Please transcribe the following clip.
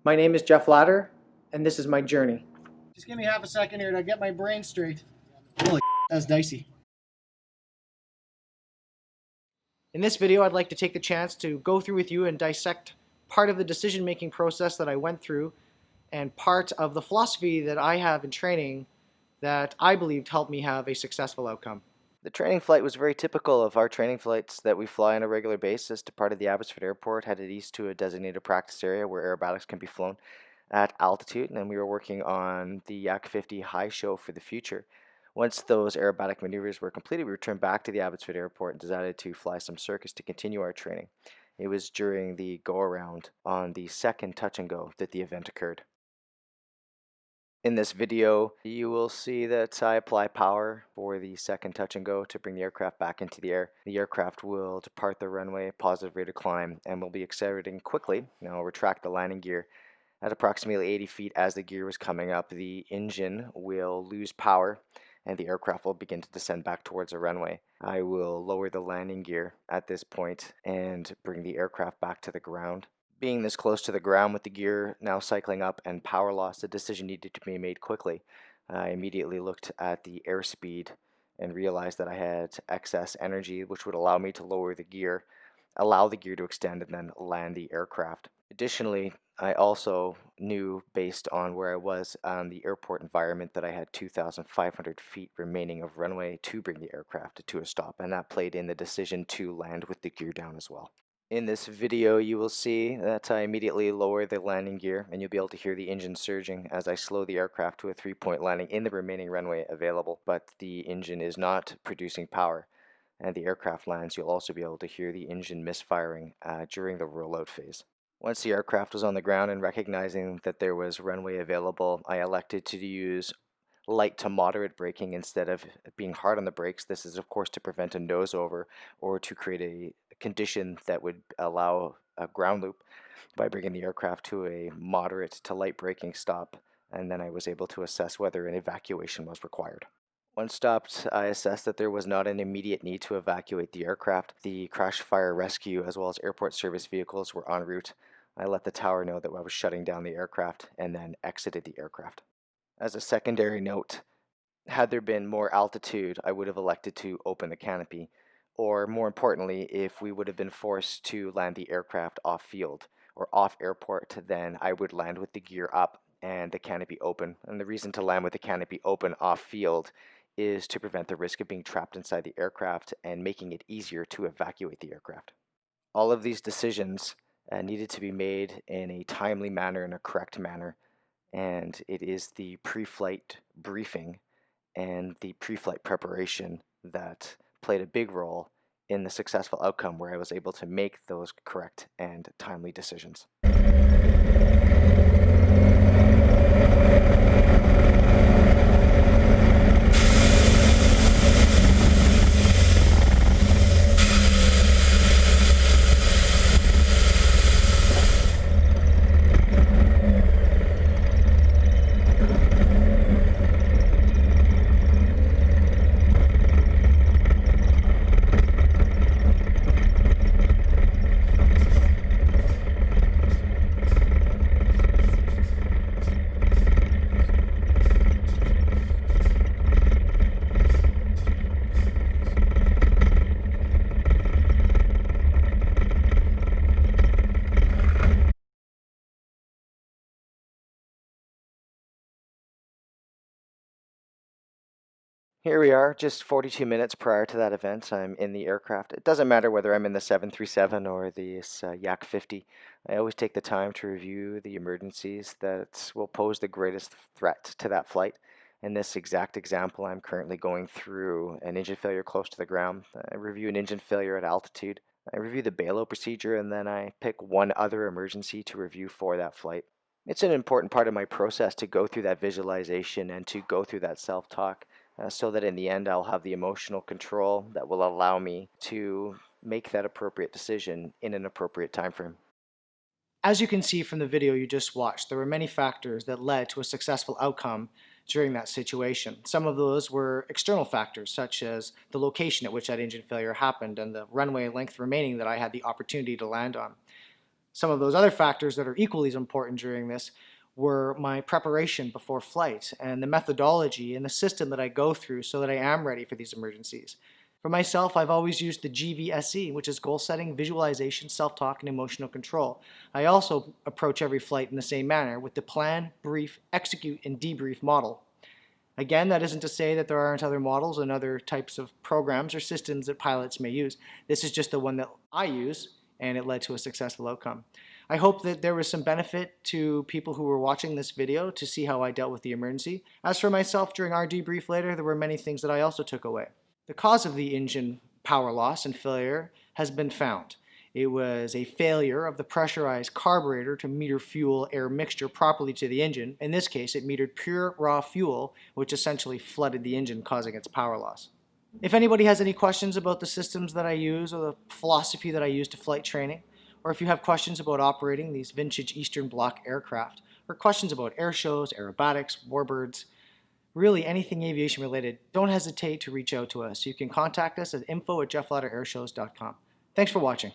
My name is Jeff Latter, and this is my journey. Just give me half a second here to get my brain straight. Holy that's dicey. In this video, I'd like to take the chance to go through with you and dissect part of the decision-making process that I went through and part of the philosophy that I have in training that I believed helped me have a successful outcome. The training flight was very typical of our training flights that we fly on a regular basis. Departed the Abbotsford Airport, headed east to a designated practice area where aerobatics can be flown at altitude, and then we were working on the Yak 50 high show for the future. Once those aerobatic maneuvers were completed, we returned back to the Abbotsford Airport and decided to fly some circus to continue our training. It was during the go-around on the second touch and go that the event occurred. In this video, you will see that I apply power for the second touch and go to bring the aircraft back into the air. The aircraft will depart the runway, positive rate of climb, and will be accelerating quickly. Now retract the landing gear. At approximately 80 feet as the gear was coming up, the engine will lose power and the aircraft will begin to descend back towards the runway. I will lower the landing gear at this point and bring the aircraft back to the ground. Being this close to the ground with the gear now cycling up and power loss, the decision needed to be made quickly. I immediately looked at the airspeed and realized that I had excess energy, which would allow me to lower the gear, allow the gear to extend, and then land the aircraft. Additionally, I also knew, based on where I was on the airport environment, that I had 2,500 feet remaining of runway to bring the aircraft to a stop, and that played in the decision to land with the gear down as well. In this video, you will see that I immediately lower the landing gear, and you'll be able to hear the engine surging as I slow the aircraft to a 3-point landing in the remaining runway available, but the engine is not producing power. And the aircraft lands, you'll also be able to hear the engine misfiring during the rollout phase. Once the aircraft was on the ground and recognizing that there was runway available, I elected to use light to moderate braking instead of being hard on the brakes. This is of course to prevent a nose over or to create a condition that would allow a ground loop by bringing the aircraft to a moderate to light braking stop, and then I was able to assess whether an evacuation was required. Once stopped, I assessed that there was not an immediate need to evacuate the aircraft. The crash fire rescue as well as airport service vehicles were en route. I let the tower know that I was shutting down the aircraft and then exited the aircraft. As a secondary note, had there been more altitude, I would have elected to open the canopy, or more importantly, if we would have been forced to land the aircraft off field or off airport, then I would land with the gear up and the canopy open. And the reason to land with the canopy open off field is to prevent the risk of being trapped inside the aircraft and making it easier to evacuate the aircraft. All of these decisions needed to be made in a timely manner and a correct manner, and it is the pre-flight briefing and the pre-flight preparation that played a big role in the successful outcome where I was able to make those correct and timely decisions. Here we are, just 42 minutes prior to that event. I'm in the aircraft. It doesn't matter whether I'm in the 737 or the Yak 50. I always take the time to review the emergencies that will pose the greatest threat to that flight. In this exact example, I'm currently going through an engine failure close to the ground. I review an engine failure at altitude. I review the bailout procedure, and then I pick one other emergency to review for that flight. It's an important part of my process to go through that visualization and to go through that self-talk. So that in the end I'll have the emotional control that will allow me to make that appropriate decision in an appropriate time frame. As you can see from the video you just watched, there were many factors that led to a successful outcome during that situation. Some of those were external factors, such as the location at which that engine failure happened and the runway length remaining that I had the opportunity to land on. Some of those other factors that are equally as important during this were my preparation before flight and the methodology and the system that I go through so that I am ready for these emergencies. For myself, I've always used the GVSE, which is goal setting, visualization, self-talk, and emotional control. I also approach every flight in the same manner with the plan, brief, execute, and debrief model. Again, that isn't to say that there aren't other models and other types of programs or systems that pilots may use. This is just the one that I use, and it led to a successful outcome. I hope that there was some benefit to people who were watching this video to see how I dealt with the emergency. As for myself, during our debrief later, there were many things that I also took away. The cause of the engine power loss and failure has been found. It was a failure of the pressurized carburetor to meter fuel-air mixture properly to the engine. In this case, it metered pure raw fuel, which essentially flooded the engine, causing its power loss. If anybody has any questions about the systems that I use or the philosophy that I use to flight training, or if you have questions about operating these vintage Eastern Bloc aircraft, or questions about air shows, aerobatics, warbirds, really anything aviation related, don't hesitate to reach out to us. You can contact us at info@jeffladderairshows.com. Thanks for watching.